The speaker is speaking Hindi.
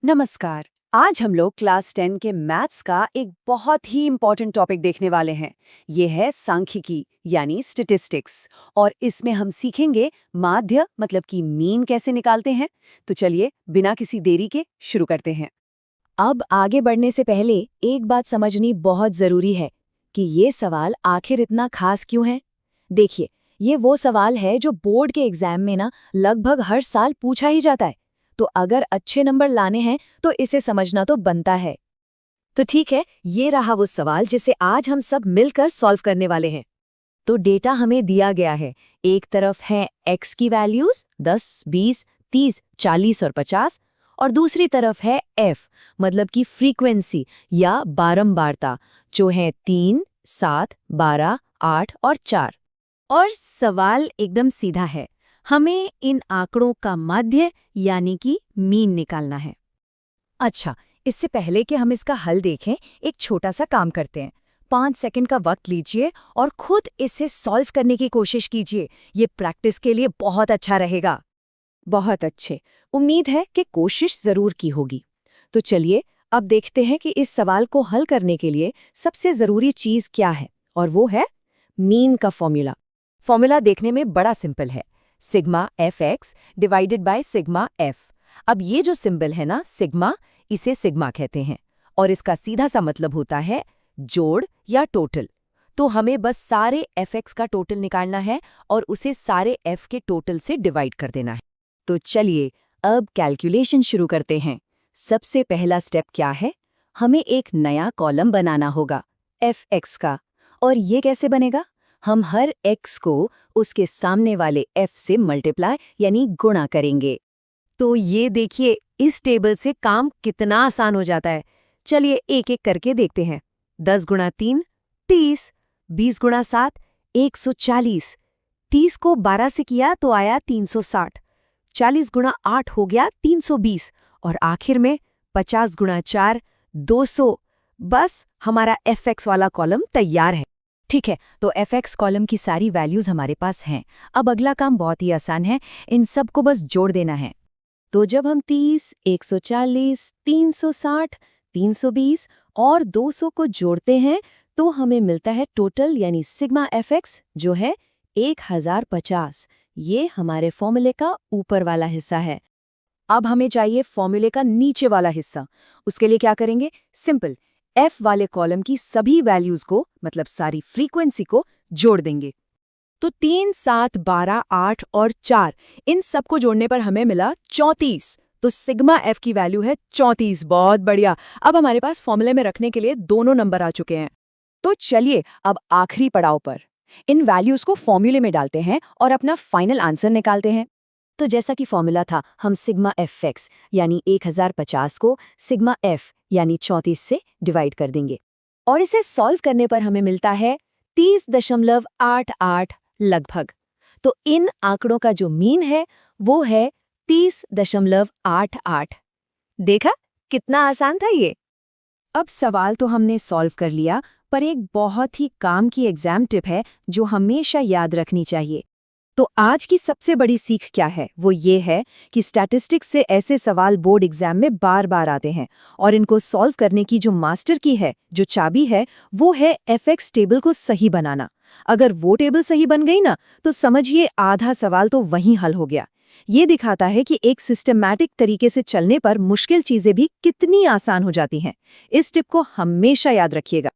नमस्कार। आज हम लोग क्लास 10 के मैथ्स का एक बहुत ही इम्पोर्टेंट टॉपिक देखने वाले हैं। ये है सांख्यिकी यानी स्टैटिस्टिक्स। और इसमें हम सीखेंगे माध्य मतलब कि मीन कैसे निकालते हैं। तो चलिए बिना किसी देरी के शुरू करते हैं। अब आगे बढ़ने से पहले एक बात समझनी बहुत जरूरी है कि ये सवाल आखिर इतना खास क्यों है। देखिए, ये वो सवाल है जो बोर्ड के एग्जाम में ना लगभग हर साल पूछा ही जाता है। तो अगर अच्छे नंबर लाने हैं तो इसे समझना तो बनता है। तो ठीक है, ये रहा वो सवाल जिसे आज हम सब मिलकर सॉल्व करने वाले हैं। तो डेटा हमें दिया गया है। एक तरफ है x की वैल्यूज 10, 20, 30, 40 और 50 और दूसरी तरफ है f मतलब कि फ्रीक्वेंसी या बारंबारता जो है 3, 7, 12, 8 और 4। और सवाल एकदम सीधा है, हमें इन आंकड़ों का माध्य यानी कि मीन निकालना है। अच्छा, इससे पहले कि हम इसका हल देखें, एक छोटा सा काम करते हैं। 5 सेकंड का वक्त लीजिए और खुद इसे सॉल्व करने की कोशिश कीजिए। ये प्रैक्टिस के लिए बहुत अच्छा रहेगा। बहुत अच्छे। उम्मीद है कि कोशिश जरूर की होगी। तो चलिए अब देखते हैं कि इस सवाल को हल करने के लिए सबसे जरूरी चीज क्या है, और वो है मीन का फॉर्मूला। फॉर्मूला देखने में बड़ा सिंपल है, sigma F x divided by sigma F. अब ये जो सिंबल है ना सिग्मा, इसे सिग्मा कहते हैं और इसका सीधा सा मतलब होता है जोड़ या टोटल। तो हमें बस सारे एफ एक्स का टोटल निकालना है और उसे सारे एफ के टोटल से डिवाइड कर देना है। तो चलिए अब कैलकुलेशन शुरू करते हैं। सबसे पहला स्टेप क्या है, हमें एक नया कॉलम बनाना होगा एफ एक्स का। और ये कैसे बनेगा, हम हर x को उसके सामने वाले f से मल्टीप्लाई यानी गुणा करेंगे। तो ये देखिए, इस टेबल से काम कितना आसान हो जाता है। चलिए एक एक करके देखते हैं। 10 गुणा 3 30, 20 गुणा 7 140, 30 को 12 से किया तो आया 360, 40 गुणा 8 हो गया 320 और आखिर में 50 गुणा 4 200। बस हमारा fx वाला कॉलम तैयार है। ठीक है, तो fx कॉलम की सारी वैल्यूज हमारे पास हैं। अब अगला काम बहुत ही आसान है, इन सब को बस जोड़ देना है। तो जब हम 30, 140, 360, 320 और 200 को जोड़ते हैं तो हमें मिलता है टोटल यानी सिग्मा fx जो है 1050। ये हमारे फॉर्मूले का ऊपर वाला हिस्सा है। अब हमें चाहिए फॉर्मूले का नीचे वाला हिस्सा। उसके लिए क्या करेंगे, सिंपल, f वाले कॉलम की सभी वैल्यूज को मतलब सारी फ्रीक्वेंसी को जोड़ देंगे। तो 3, 7, 12, 8 और 4 इन सब को जोड़ने पर हमें मिला 34। तो सिग्मा f की वैल्यू है 34। बहुत बढ़िया। अब हमारे पास फॉर्मूले में रखने के लिए दोनों नंबर आ चुके हैं। तो चलिए अब आखिरी पड़ाव पर इन वैल्यूज को फॉर्मूले में डालते हैं और अपना फाइनल आंसर निकालते हैं। तो जैसा कि फॉर्मूला था, हम सिग्मा एफ एक्स यानी 1050 को सिग्मा एफ यानी 34 से डिवाइड कर देंगे और इसे सॉल्व करने पर हमें मिलता है 30.88 लगभग। तो इन आंकड़ों का जो मीन है वो है 30.88। देखा कितना आसान था ये। अब सवाल तो हमने सॉल्व कर लिया, पर एक बहुत ही काम की एग्जाम टिप है जो हमेशा याद रखनी चाहिए। तो आज की सबसे बड़ी सीख क्या है, वो ये है कि स्टैटिस्टिक्स से ऐसे सवाल बोर्ड एग्जाम में बार बार आते हैं और इनको सॉल्व करने की जो मास्टर की है, जो चाबी है, वो है एफएक्स टेबल को सही बनाना। अगर वो टेबल सही बन गई ना, तो समझिए आधा सवाल तो वहीं हल हो गया। ये दिखाता है कि एक सिस्टमैटिक तरीके से चलने पर मुश्किल चीजें भी कितनी आसान हो जाती हैं। इस टिप को हमेशा याद रखिएगा।